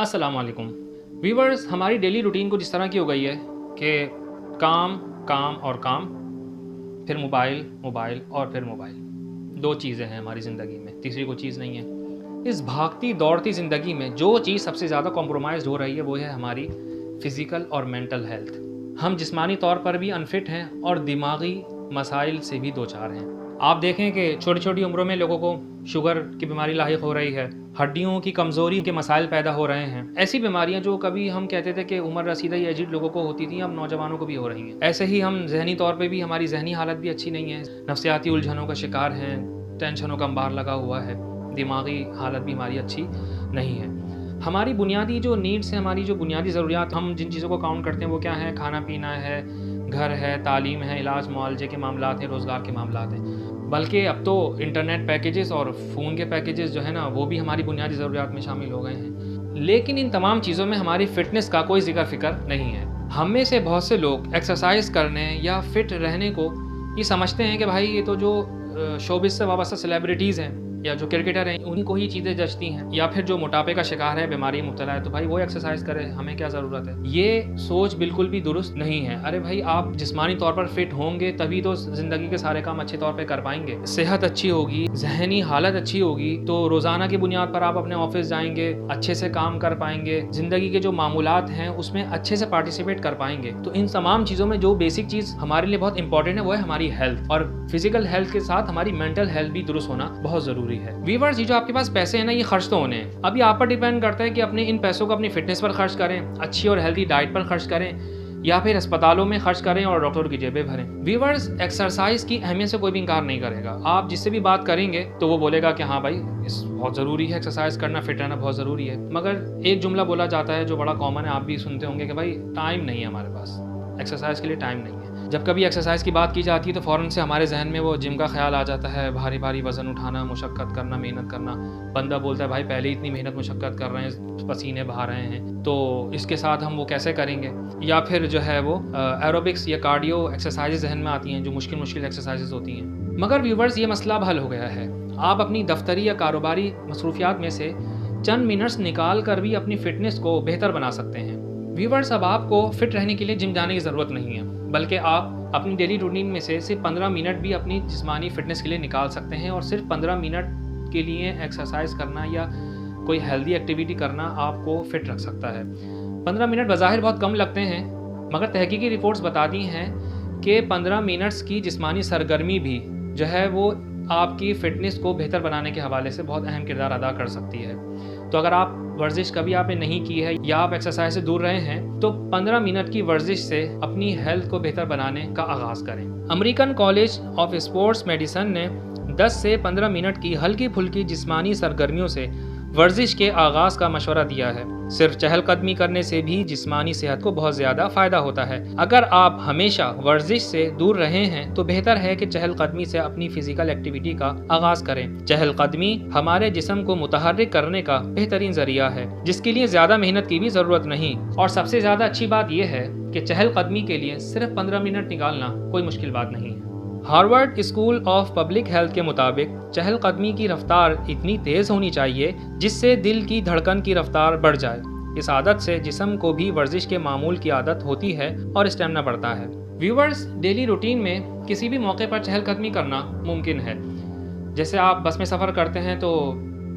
अस्सलाम वालेकुम व्यूवर्स, हमारी डेली रूटीन को जिस तरह की हो गई है कि काम काम और काम, फिर मोबाइल मोबाइल और फिर मोबाइल, दो चीज़ें हैं हमारी ज़िंदगी में, तीसरी कोई चीज़ नहीं है। इस भागती दौड़ती ज़िंदगी में जो चीज़ सबसे ज़्यादा कॉम्प्रोमाइज़ हो रही है वो है हमारी फ़िज़िकल और मेंटल हेल्थ। हम जिस्मानी तौर पर भी अनफिट हैं और दिमागी मसाइल से भी दो चार हैं। आप देखें कि छोटी छोटी उम्रों में लोगों को शुगर की बीमारी लाहिक हो रही है, हड्डियों की कमज़ोरी के मसाइल पैदा हो रहे हैं। ऐसी बीमारियां जो कभी हम कहते थे कि उम्र रसीदा या एजिड लोगों को होती थी, अब नौजवानों को भी हो रही हैं। ऐसे ही हम जहनी तौर पे भी, हमारी जहनी हालत भी अच्छी नहीं है, नफ्सियाती उलझनों का शिकार हैं, टेंशनों का अंबार लगा हुआ है, दिमागी हालत भी हमारी अच्छी नहीं है। हमारी बुनियादी जो नीड्स हैं, हमारी जो बुनियादी ज़रूरियात, हम जिन चीज़ों को काउंट करते हैं वो क्या है? खाना पीना है, घर है, तालीम है, इलाज मुआवजे के मामलात हैं, रोज़गार के मामलात हैं। बल्कि अब तो इंटरनेट पैकेजेस और फ़ोन के पैकेजेस जो है ना, वो भी हमारी बुनियादी ज़रूरियात में शामिल हो गए हैं। लेकिन इन तमाम चीज़ों में हमारी फ़िटनेस का कोई ज़िक्र नहीं है। हम में से बहुत से लोग एक्सरसाइज करने या फिट रहने को ये समझते हैं कि भाई ये तो जो शोबिस से वाबस्ता सेलिब्रिटीज़ हैं या जो क्रिकेटर हैं उन्हीं को ही चीज़ें जचती हैं, या फिर जो मोटापे का शिकार है, बीमारी मुब्तला है, तो भाई वो एक्सरसाइज करे, हमें क्या ज़रूरत है। ये सोच बिल्कुल भी दुरुस्त नहीं है। अरे भाई, आप जिस्मानी तौर पर फिट होंगे तभी तो ज़िंदगी के सारे काम अच्छे तौर पर कर पाएंगे। सेहत अच्छी होगी, जहनी हालत अच्छी होगी तो रोज़ाना की बुनियाद पर आप अपने ऑफिस जाएंगे, अच्छे से काम कर पाएंगे, ज़िंदगी के जो मामूलात हैं उसमें अच्छे से पार्टिसिपेट कर पाएंगे। तो इन तमाम चीज़ों में जो बेसिक चीज़ हमारे लिए बहुत इंपॉर्टेंट है वो है हमारी हेल्थ, और फिजिकल हेल्थ के साथ हमारी मेंटल हेल्थ भी दुरुस्त होना बहुत ज़रूरी है। व्यूअर्स, ये जो आपके पास पैसे हैं ना, ये खर्च तो होने हैं। अभी आप पर डिपेंड करता है कि अपने इन पैसों को अपनी फिटनेस पर खर्च करें, अच्छी और हेल्दी डाइट पर खर्च करें, या फिर अस्पतालों में खर्च करें और डॉक्टर की जेबें भरें। व्यूअर्स, एक्सरसाइज की अहमियत से कोई भी इनकार नहीं करेगा। आप जिससे भी बात करेंगे तो वो बोलेगा कि हाँ भाई, बहुत ज़रूरी है एक्सरसाइज करना, फिट रहना बहुत ज़रूरी है। मगर एक जुमला बोला जाता है जो बड़ा कॉमन है, आप भी सुनते होंगे कि भाई टाइम नहीं है हमारे पास, एक्सरसाइज के लिए टाइम नहीं है। जब कभी एक्सरसाइज की बात की जाती है तो फ़ौरन से हमारे जहन में वो जिम का ख्याल आ जाता है, भारी भारी वज़न उठाना, मुशक्क़त करना, मेहनत करना। बंदा बोलता है भाई पहले ही इतनी मेहनत मुशक्क़त कर रहे हैं, पसीने बहा रहे हैं, तो इसके साथ हम वो कैसे करेंगे। या फिर जो है वो एरोबिक्स या कार्डियो एक्सरसाइज जहन में आती हैं जो मुश्किल एक्सरसाइज होती हैं। मगर व्यूवर्स, ये मसला अब हल हो गया है। आप अपनी दफ्तरी या कारोबारी मसरूफियात में से चंद मिनट्स निकाल कर भी अपनी फ़िटनेस को बेहतर बना सकते हैं। व्यूवर्स, अब आपको फिट रहने के लिए जिम जाने की ज़रूरत नहीं है, बल्कि आप अपनी डेली रूटीन में से सिर्फ 15 मिनट भी अपनी जिस्मानी फ़िटनेस के लिए निकाल सकते हैं। और सिर्फ 15 मिनट के लिए एक्सरसाइज करना या कोई हेल्दी एक्टिविटी करना आपको फ़िट रख सकता है। 15 मिनट बज़ाहिर बहुत कम लगते हैं, मगर तहकीकी रिपोर्ट्स बताती हैं कि 15 मिनट्स की जिस्मानी सरगर्मी भी जो है वो आपकी फ़िटनेस को बेहतर बनाने के हवाले से बहुत अहम किरदार अदा कर सकती है। तो अगर आप वर्जिश कभी आपने नहीं की है या आप एक्सरसाइज से दूर रहे हैं तो 15 मिनट की वर्जिश से अपनी हेल्थ को बेहतर बनाने का आगाज़ करें। American college of sports medicine ने 10 से 15 मिनट की हल्की फुल्की जिस्मानी सरगर्मियों से वर्जिश के आगाज़ का मशवरा दिया है। सिर्फ चहलकदमी करने से भी जिस्मानी सेहत को बहुत ज़्यादा फ़ायदा होता है। अगर आप हमेशा वर्जिश से दूर रहे हैं तो बेहतर है कि चहलकदमी से अपनी फ़िज़िकल एक्टिविटी का आगाज़ करें। चहलकदमी हमारे जिस्म को मुतहर्रिक करने का बेहतरीन ज़रिया है, जिसके लिए ज़्यादा मेहनत की भी ज़रूरत नहीं। और सबसे ज़्यादा अच्छी बात यह है कि चहलकदमी के लिए सिर्फ 15 मिनट निकालना कोई मुश्किल बात नहीं है। Harvard school of public health के मुताबिक चहलकदमी की रफ्तार इतनी तेज़ होनी चाहिए जिससे दिल की धड़कन की रफ्तार बढ़ जाए। इस आदत से जिस्म को भी वर्जिश के मामूल की आदत होती है और स्टेमिना बढ़ता है। व्यूवर्स, डेली रूटीन में किसी भी मौके पर चहलकदमी करना मुमकिन है। जैसे आप बस में सफ़र करते हैं तो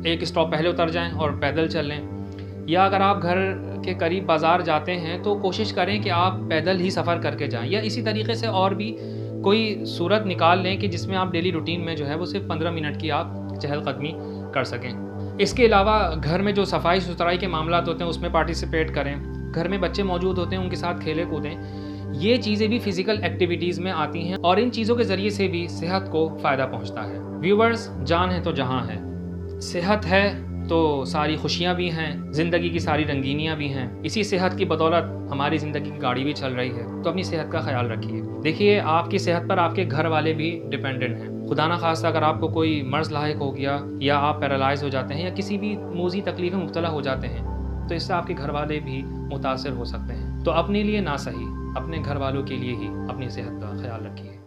एक स्टॉप पहले उतर जाएं और पैदल चल लें, या अगर आप घर के करीब बाज़ार जाते हैं तो कोशिश करें कि आप पैदल ही सफ़र करके जाएं, या इसी तरीके से और भी कोई सूरत निकाल लें कि जिसमें आप डेली रूटीन में जो है वो सिर्फ 15 मिनट की आप चहलकदमी कर सकें। इसके अलावा घर में जो सफाई सुथराई के मामलात होते हैं उसमें पार्टिसिपेट करें। घर में बच्चे मौजूद होते हैं, उनके साथ खेलें कूदें। ये चीज़ें भी फिज़िकल एक्टिविटीज़ में आती हैं और इन चीज़ों के ज़रिए से भी सेहत को फ़ायदा पहुँचता है। व्यूवर्स, जान है तो जहाँ है, सेहत है तो सारी खुशियाँ भी हैं, ज़िंदगी की सारी रंगीनियाँ भी हैं। इसी सेहत की बदौलत हमारी ज़िंदगी की गाड़ी भी चल रही है। तो अपनी सेहत का ख्याल रखिए। देखिए, आपकी सेहत पर आपके घर वाले भी डिपेंडेंट हैं। खुदा ना खास्ता अगर आपको कोई मर्ज़ लाहिक हो गया या आप पैरालाइज हो जाते हैं या किसी भी मूजी तकलीफ में मुब्तला हो जाते हैं तो इससे आपके घर वाले भी मुतासर हो सकते हैं। तो अपने लिए ना सही, अपने घर वालों के लिए ही अपनी सेहत का ख्याल रखिए।